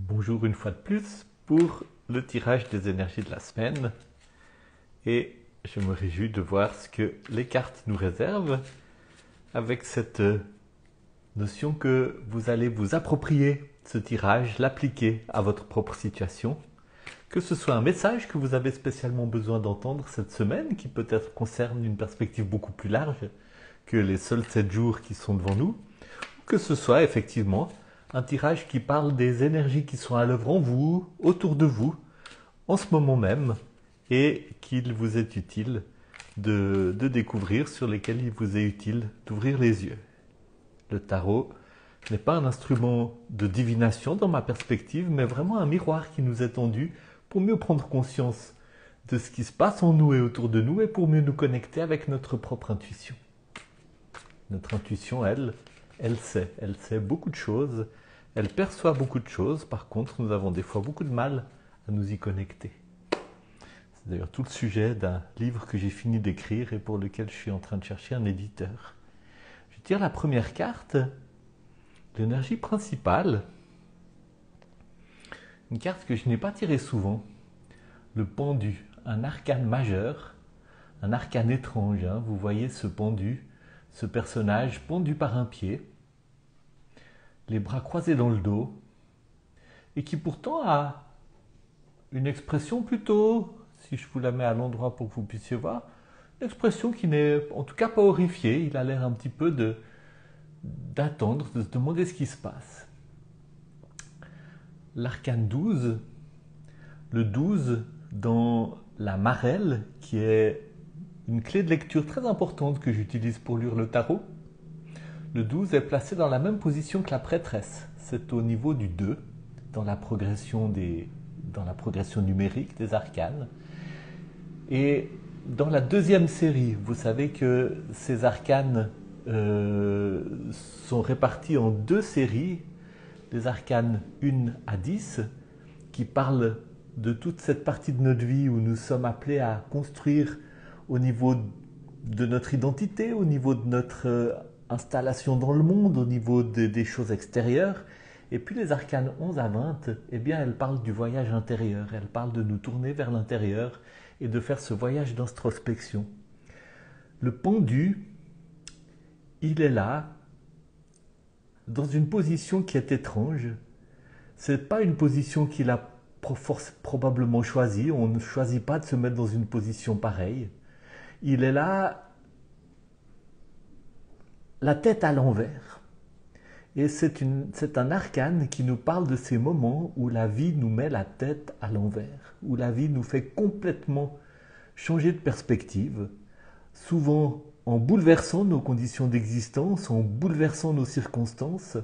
Bonjour une fois de plus pour le tirage des énergies de la semaine. Et je me réjouis de voir ce que les cartes nous réservent avec cette notion que vous allez vous approprier ce tirage, l'appliquer à votre propre situation. Que ce soit un message que vous avez spécialement besoin d'entendre cette semaine, qui peut-être concerne une perspective beaucoup plus large que les seuls 7 jours qui sont devant nous, ou que ce soit effectivement un tirage qui parle des énergies qui sont à l'œuvre en vous, autour de vous, en ce moment même, et qu'il vous est utile de découvrir, sur lesquels il vous est utile d'ouvrir les yeux. Le tarot n'est pas un instrument de divination dans ma perspective, mais vraiment un miroir qui nous est tendu pour mieux prendre conscience de ce qui se passe en nous et autour de nous et pour mieux nous connecter avec notre propre intuition. Notre intuition, elle sait beaucoup de choses, elle perçoit beaucoup de choses, par contre nous avons des fois beaucoup de mal à nous y connecter. C'est d'ailleurs tout le sujet d'un livre que j'ai fini d'écrire et pour lequel je suis en train de chercher un éditeur. Je tire la première carte, l'énergie principale, une carte que je n'ai pas tirée souvent, le pendu, un arcane majeur, un arcane étrange, hein. Vous voyez ce pendu, ce personnage pendu par un pied, les bras croisés dans le dos, et qui pourtant a une expression plutôt, si je vous la mets à l'endroit pour que vous puissiez voir, une expression qui n'est en tout cas pas horrifiée. Il a l'air un petit peu d'attendre, de se demander ce qui se passe. L'arcane 12, le 12 dans la marelle, qui est une clé de lecture très importante que j'utilise pour lire le tarot. Le 12 est placé dans la même position que la prêtresse. C'est au niveau du 2, dans la progression numérique des arcanes. Et dans la deuxième série, vous savez que ces arcanes sont répartis en 2 séries, les arcanes 1 à 10, qui parlent de toute cette partie de notre vie où nous sommes appelés à construire au niveau de notre identité, au niveau de notre installation dans le monde, au niveau des choses extérieures. Et puis les arcanes 11 à 20, eh bien, elles parlent du voyage intérieur, elles parlent de nous tourner vers l'intérieur et de faire ce voyage d'introspection. Le pendu, il est là, dans une position qui est étrange. Ce n'est pas une position qu'il a probablement choisie, on ne choisit pas de se mettre dans une position pareille. Il est là, la tête à l'envers. Et c'est un arcane qui nous parle de ces moments où la vie nous met la tête à l'envers, où la vie nous fait complètement changer de perspective, souvent en bouleversant nos conditions d'existence, en bouleversant nos circonstances.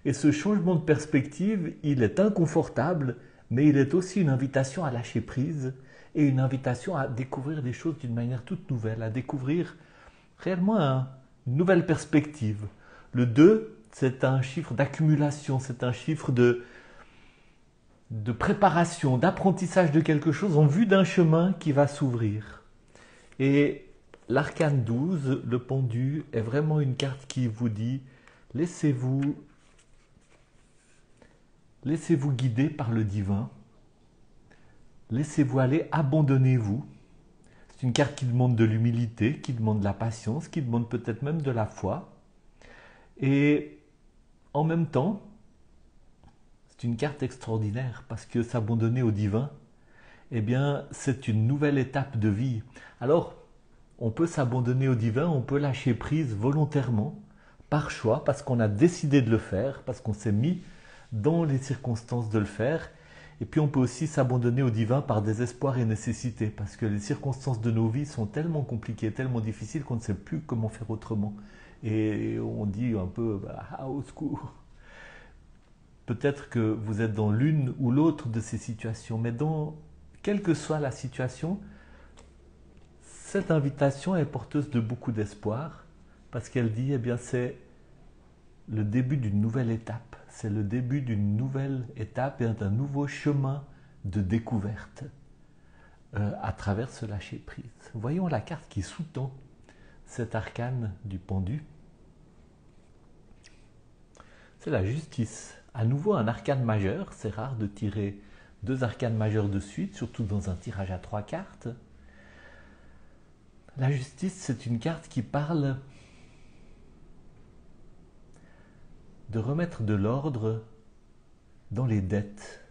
Et ce changement de perspective, il est inconfortable, mais il est aussi une invitation à lâcher prise et une invitation à découvrir des choses d'une manière toute nouvelle, à découvrir réellement une nouvelle perspective. Le 2, c'est un chiffre d'accumulation, c'est un chiffre de préparation, d'apprentissage de quelque chose en vue d'un chemin qui va s'ouvrir. Et l'arcane 12, le pendu, est vraiment une carte qui vous dit laissez-vous guider par le divin, laissez-vous aller, abandonnez-vous. C'est une carte qui demande de l'humilité, qui demande de la patience, qui demande peut-être même de la foi. Et en même temps, c'est une carte extraordinaire parce que s'abandonner au divin, eh bien, c'est une nouvelle étape de vie. Alors, on peut s'abandonner au divin, on peut lâcher prise volontairement, par choix, parce qu'on a décidé de le faire, parce qu'on s'est mis dans les circonstances de le faire. Et puis on peut aussi s'abandonner au divin par désespoir et nécessité, parce que les circonstances de nos vies sont tellement compliquées, tellement difficiles qu'on ne sait plus comment faire autrement. Et on dit un peu au secours. Peut-être que vous êtes dans l'une ou l'autre de ces situations, mais quelle que soit la situation, cette invitation est porteuse de beaucoup d'espoir, parce qu'elle dit, eh bien, c'est le début d'une nouvelle étape. C'est le début d'une nouvelle étape et d'un nouveau chemin de découverte à travers ce lâcher-prise. Voyons la carte qui sous-tend cet arcane du pendu. C'est la justice. À nouveau un arcane majeur, c'est rare de tirer deux arcanes majeurs de suite, surtout dans un tirage à 3 cartes. La justice, c'est une carte qui parle de remettre de l'ordre dans les dettes.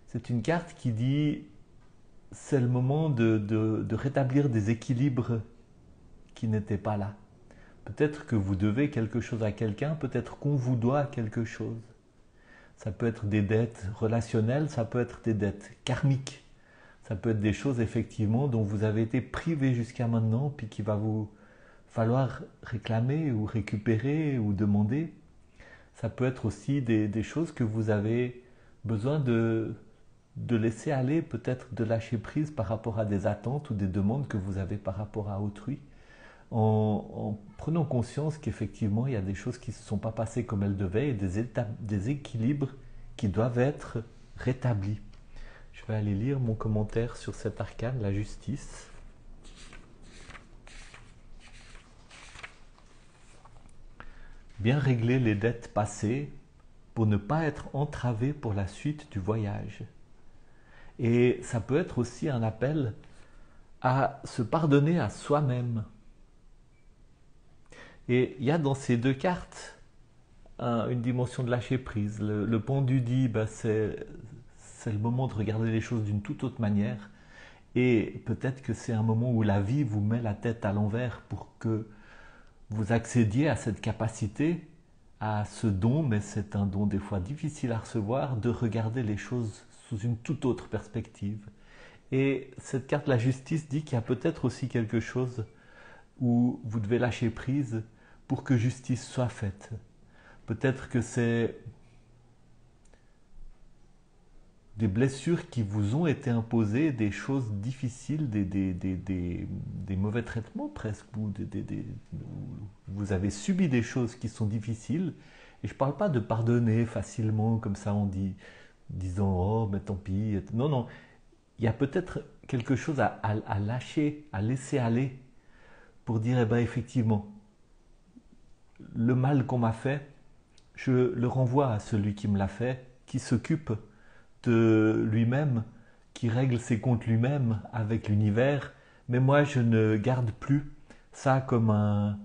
C'est une carte qui dit c'est le moment de rétablir des équilibres qui n'étaient pas là. Peut-être que vous devez quelque chose à quelqu'un, peut-être qu'on vous doit quelque chose. Ça peut être des dettes relationnelles, ça peut être des dettes karmiques. Ça peut être des choses effectivement dont vous avez été privé jusqu'à maintenant, puis qu'il va vous falloir réclamer ou récupérer ou demander. Ça peut être aussi des choses que vous avez besoin de laisser aller, peut-être de lâcher prise par rapport à des attentes ou des demandes que vous avez par rapport à autrui. En prenant conscience qu'effectivement il y a des choses qui ne se sont pas passées comme elles devaient et des équilibres qui doivent être rétablis. Je vais aller lire mon commentaire sur cet arcane, la justice. Bien régler les dettes passées pour ne pas être entravé pour la suite du voyage. Et ça peut être aussi un appel à se pardonner à soi-même. Et il y a dans ces deux cartes une dimension de lâcher prise. Le pendu dit c'est le moment de regarder les choses d'une toute autre manière. Et peut-être que c'est un moment où la vie vous met la tête à l'envers pour que vous accédiez à cette capacité, à ce don, mais c'est un don des fois difficile à recevoir, de regarder les choses sous une toute autre perspective. Et cette carte, la justice, dit qu'il y a peut-être aussi quelque chose où vous devez lâcher prise pour que justice soit faite. Peut-être que c'est des blessures qui vous ont été imposées, des choses difficiles, des mauvais traitements presque, vous avez subi des choses qui sont difficiles. Et je ne parle pas de pardonner facilement, comme ça on dit, disant « oh, mais tant pis ». Non, non, il y a peut-être quelque chose à lâcher, à laisser aller, pour dire, eh bien, effectivement, le mal qu'on m'a fait, je le renvoie à celui qui me l'a fait, qui s'occupe de lui-même, qui règle ses comptes lui-même avec l'univers, mais moi je ne garde plus ça comme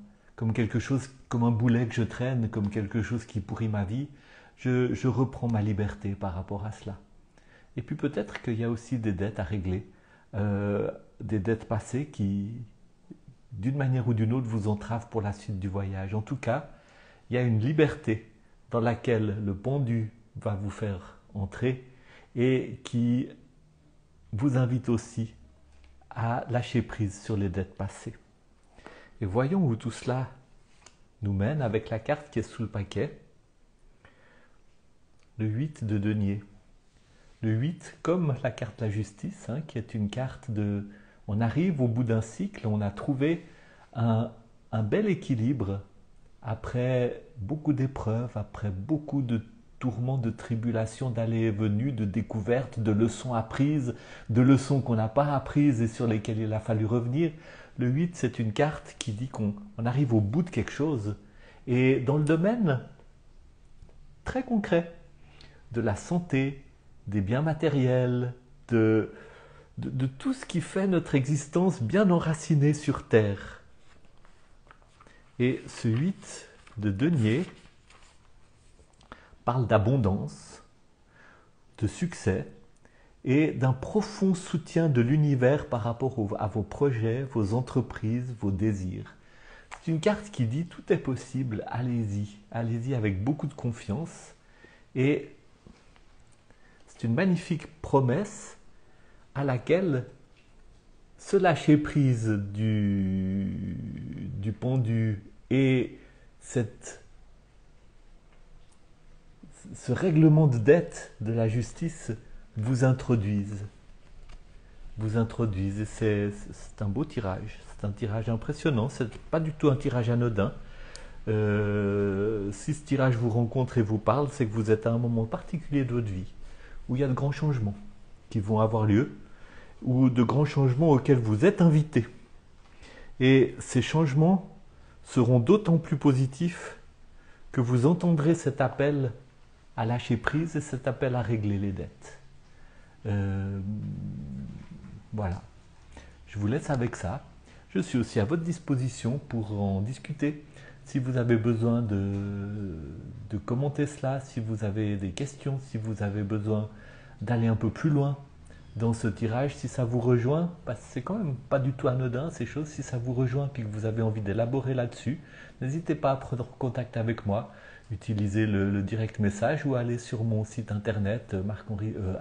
quelque chose, comme un boulet que je traîne, comme quelque chose qui pourrit ma vie. Je reprends ma liberté par rapport à cela. Et puis peut-être qu'il y a aussi des dettes à régler, des dettes passées qui, d'une manière ou d'une autre, vous entravent pour la suite du voyage. En tout cas, il y a une liberté dans laquelle le pendu va vous faire entrer et qui vous invite aussi à lâcher prise sur les dettes passées. Et voyons où tout cela nous mène avec la carte qui est sous le paquet, le 8 de denier. Le 8, comme la carte la justice, qui est une carte de... On arrive au bout d'un cycle, on a trouvé un bel équilibre après beaucoup d'épreuves, après beaucoup de tourments, de tribulations, d'allées et venues, de découvertes, de leçons apprises, de leçons qu'on n'a pas apprises et sur lesquelles il a fallu revenir. Le 8, c'est une carte qui dit qu'on arrive au bout de quelque chose. Et dans le domaine très concret de la santé, des biens matériels, de tout ce qui fait notre existence bien enracinée sur Terre. Et ce 8 de denier parle d'abondance, de succès et d'un profond soutien de l'univers par rapport à vos projets, vos entreprises, vos désirs. C'est une carte qui dit tout est possible, allez-y, allez-y avec beaucoup de confiance. Et c'est une magnifique promesse à laquelle ce lâcher prise du pendu et ce règlement de dette de la justice vous introduisent. Et c'est un beau tirage, c'est un tirage impressionnant, c'est pas du tout un tirage anodin. Si ce tirage vous rencontre et vous parle, c'est que vous êtes à un moment particulier de votre vie où il y a de grands changements qui vont avoir lieu, ou de grands changements auxquels vous êtes invité. Et ces changements seront d'autant plus positifs que vous entendrez cet appel à lâcher prise et cet appel à régler les dettes. Voilà. Je vous laisse avec ça. Je suis aussi à votre disposition pour en discuter. Si vous avez besoin de commenter cela, si vous avez des questions, si vous avez besoin d'aller un peu plus loin dans ce tirage, si ça vous rejoint, parce que c'est quand même pas du tout anodin ces choses, si ça vous rejoint et que vous avez envie d'élaborer là-dessus, n'hésitez pas à prendre contact avec moi, utilisez le direct message ou allez sur mon site internet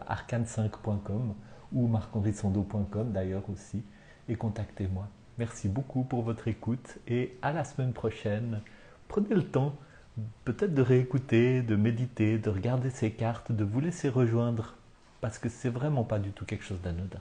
arcane5.com ou marc-henri-sando.com d'ailleurs aussi et contactez-moi. Merci beaucoup pour votre écoute et à la semaine prochaine. Prenez le temps peut-être de réécouter, de méditer, de regarder ces cartes, de vous laisser rejoindre parce que c'est vraiment pas du tout quelque chose d'anodin.